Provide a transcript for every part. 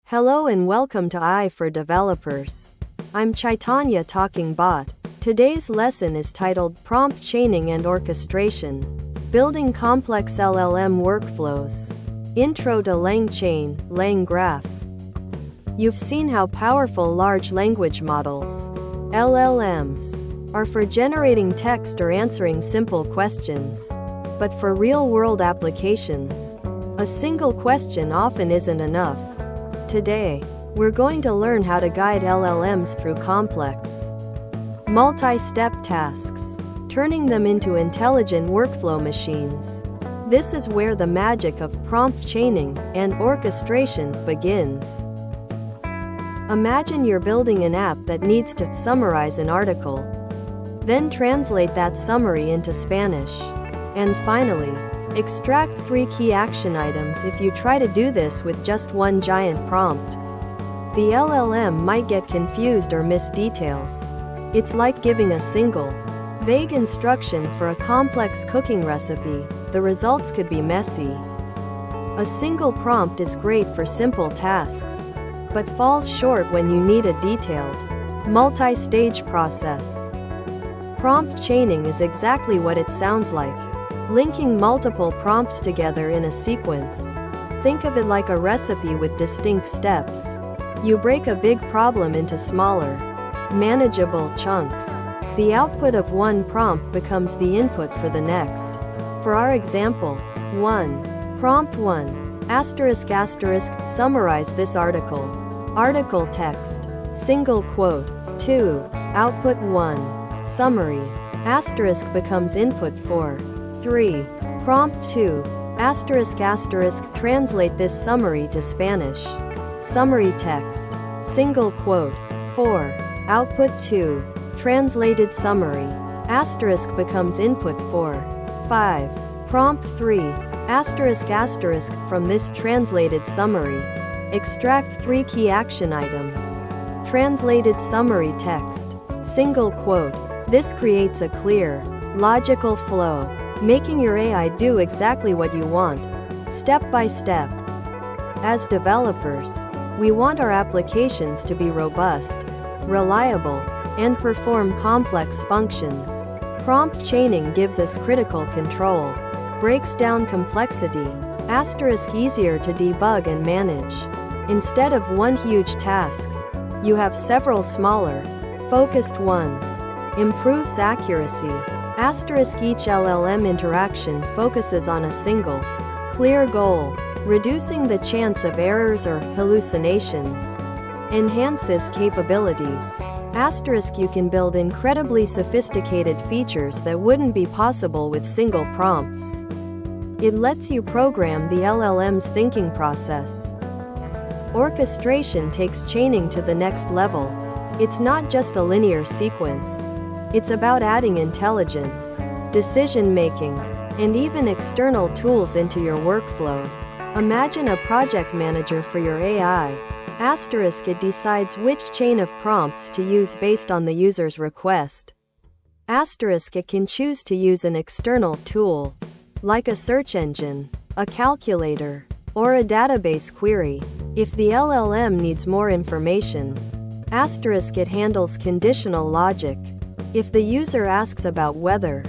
Hello and welcome to AI for Developers. I'm Chaitanya talking bot. Today's lesson is titled Prompt Chaining and Orchestration, Building Complex LLM Workflows. Intro to LangChain, LangGraph. You've seen how powerful large language models, LLMs, are for generating text or answering simple questions. But for real-world applications, a single question often isn't enough. Today, we're going to learn how to guide LLMs through complex, multi-step tasks, turning them into intelligent workflow machines. This is where the magic of prompt chaining and orchestration begins. Imagine you're building an app that needs to summarize an article, then translate that summary into Spanish, and finally, extract 3 key action items. If you try to do this with just one giant prompt, the LLM might get confused or miss details. It's like giving a single, vague instruction for a complex cooking recipe. The results could be messy. A single prompt is great for simple tasks, but falls short when you need a detailed, multi-stage process. Prompt chaining is exactly what it sounds like. Linking multiple prompts together in a sequence. Think of it like a recipe with distinct steps. You break a big problem into smaller, manageable chunks. The output of one prompt becomes the input for the next. For our example, 1. Prompt 1. ***, summarize this article. Article text. Single quote. 2. Output 1. Summary. * becomes input for 3. Prompt 2. ***, translate this summary to Spanish. Summary text. Single quote. 4. Output 2. Translated summary. * becomes input for 5. Prompt 3. ***, from this translated summary, extract 3 key action items. Translated summary text. Single quote. This creates a clear, logical flow, making your AI do exactly what you want, step by step. As developers, we want our applications to be robust, reliable, and perform complex functions. Prompt chaining gives us critical control, breaks down complexity, * easier to debug and manage. Instead of one huge task, you have several smaller, focused ones. Improves accuracy. Each LLM interaction focuses on a single, clear goal, reducing the chance of errors or hallucinations. Enhances capabilities. You can build incredibly sophisticated features that wouldn't be possible with single prompts. It lets you program the LLM's thinking process. Orchestration takes chaining to the next level. It's not just a linear sequence. It's about adding intelligence, decision-making, and even external tools into your workflow. Imagine a project manager for your AI. It decides which chain of prompts to use based on the user's request. It can choose to use an external tool, like a search engine, a calculator, or a database query. If the LLM needs more information, it handles conditional logic. If the user asks about weather,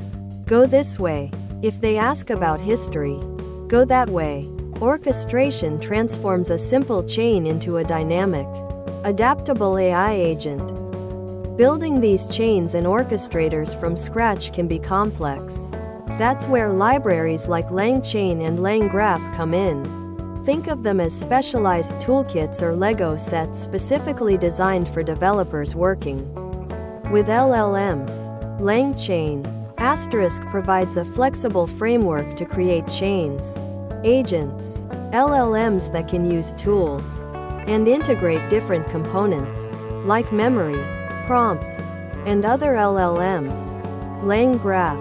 go this way. If they ask about history, go that way. Orchestration transforms a simple chain into a dynamic, adaptable AI agent. Building these chains and orchestrators from scratch can be complex. That's where libraries like LangChain and LangGraph come in. Think of them as specialized toolkits or Lego sets specifically designed for developers working with LLMs. LangChain * provides a flexible framework to create chains, agents, LLMs that can use tools and integrate different components, like memory, prompts, and other LLMs. LangGraph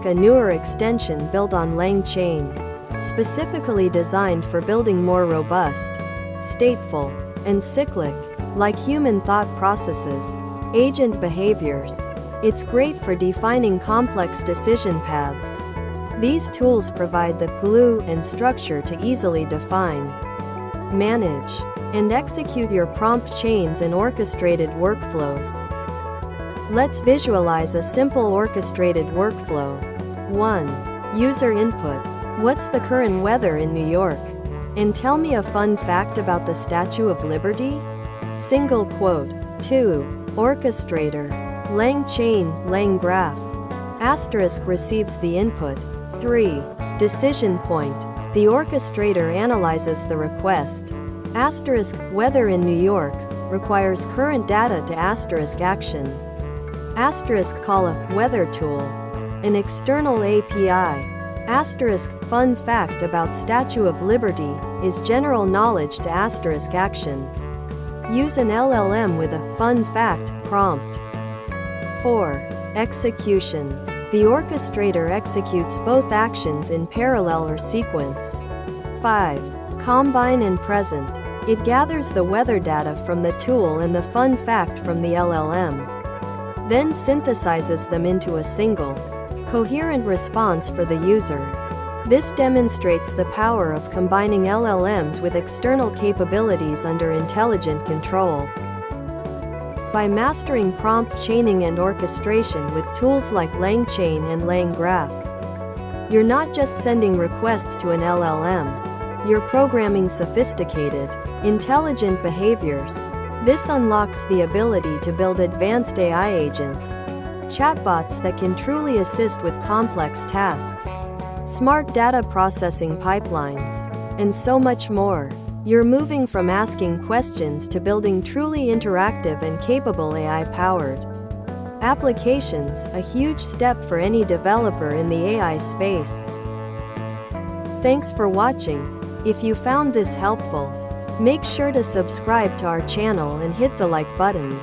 * a newer extension built on LangChain, specifically designed for building more robust, stateful, and cyclic, like human thought processes, agent behaviors. It's great for defining complex decision paths. These tools provide the glue and structure to easily define, manage, and execute your prompt chains and orchestrated workflows. Let's visualize a simple orchestrated workflow. 1. User input. What's the current weather in New York? And tell me a fun fact about the Statue of Liberty? Single quote. 2. Orchestrator. LangChain, LangGraph. Asterisk receives the input. 3. Decision point. The orchestrator analyzes the request. Asterisk weather in New York requires current data to asterisk action. Asterisk call a weather tool. An external API. Asterisk fun fact about Statue of Liberty is general knowledge to asterisk action. Use an LLM with a fun fact prompt. 4. Execution. The orchestrator executes both actions in parallel or sequence. 5. Combine and present. It gathers the weather data from the tool and the fun fact from the LLM. Then synthesizes them into a single, coherent response for the user. This demonstrates the power of combining LLMs with external capabilities under intelligent control. By mastering prompt chaining and orchestration with tools like LangChain and LangGraph, you're not just sending requests to an LLM, you're programming sophisticated, intelligent behaviors. This unlocks the ability to build advanced AI agents, chatbots that can truly assist with complex tasks, smart data processing pipelines, and so much more. You're moving from asking questions to building truly interactive and capable AI-powered applications, a huge step for any developer in the AI space. Thanks for watching. If you found this helpful, make sure to subscribe to our channel and hit the like button.